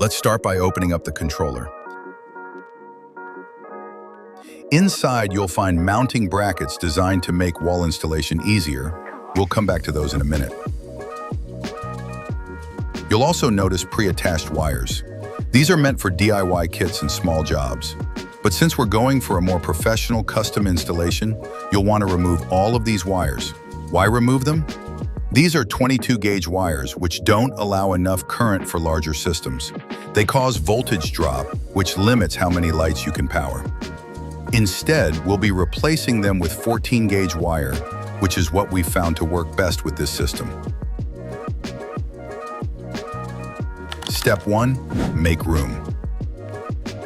Let's start by opening up the controller. Inside, you'll find mounting brackets designed to make wall installation easier. We'll come back to those in a minute. You'll also notice pre-attached wires. These are meant for DIY kits and small jobs. But since we're going for a more professional custom installation, you'll want to remove all of these wires. Why remove them? These are 22-gauge wires, which don't allow enough current for larger systems. They cause voltage drop, which limits how many lights you can power. Instead, we'll be replacing them with 14-gauge wire, which is what we've found to work best with this system. Step 1. Make room.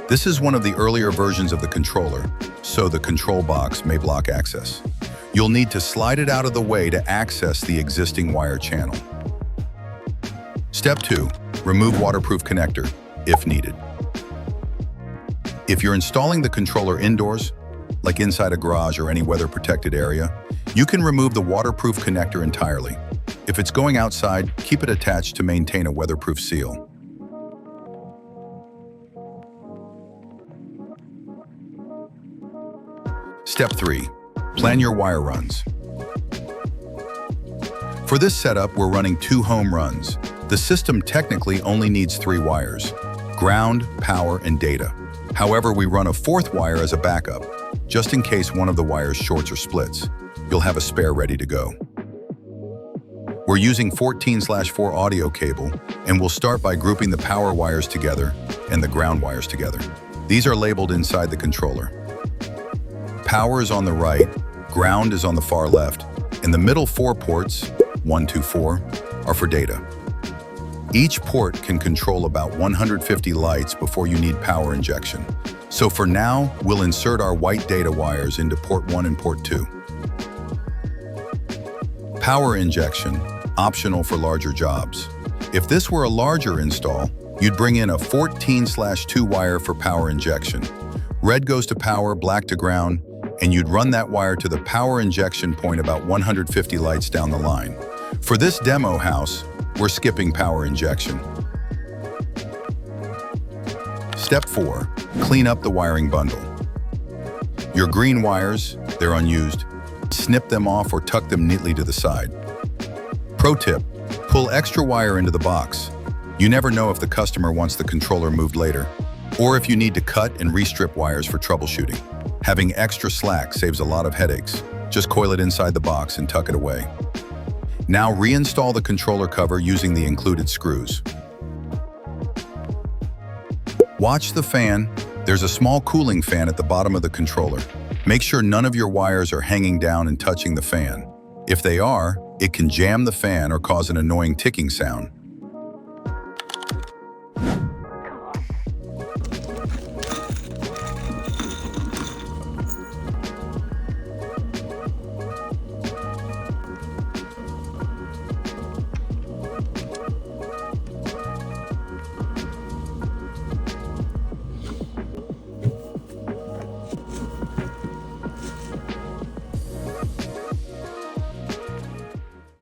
This is one of the earlier versions of the controller, so the control box may block access. You'll need to slide it out of the way to access the existing wire channel. Step 2. Remove waterproof connector, if needed. If you're installing the controller indoors, like inside a garage or any weather-protected area, you can remove the waterproof connector entirely. If it's going outside, keep it attached to maintain a weatherproof seal. Step 3. Plan your wire runs. For this setup, we're running 2 home runs. The system technically only needs 3 wires: ground, power, and data. However, we run a 4th wire as a backup, just in case one of the wires shorts or splits. You'll have a spare ready to go. We're using 14/4 audio cable, and we'll start by grouping the power wires together and the ground wires together. These are labeled inside the controller. Power is on the right, ground is on the far left, and the middle 4 ports, 1, 2, 4, are for data. Each port can control about 150 lights before you need power injection. So for now, we'll insert our white data wires into port 1 and port 2. Power injection, optional for larger jobs. If this were a larger install, you'd bring in a 14/2 wire for power injection. Red goes to power, black to ground, and you'd run that wire to the power injection point about 150 lights down the line. For this demo house, we're skipping power injection. Step 4. Clean up the wiring bundle. Your green wires, they're unused. Snip them off or tuck them neatly to the side. Pro tip, pull extra wire into the box. You never know if the customer wants the controller moved later, or if you need to cut and restrip wires for troubleshooting. Having extra slack saves a lot of headaches. Just coil it inside the box and tuck it away. Now reinstall the controller cover using the included screws. Watch the fan. There's a small cooling fan at the bottom of the controller. Make sure none of your wires are hanging down and touching the fan. If they are, it can jam the fan or cause an annoying ticking sound.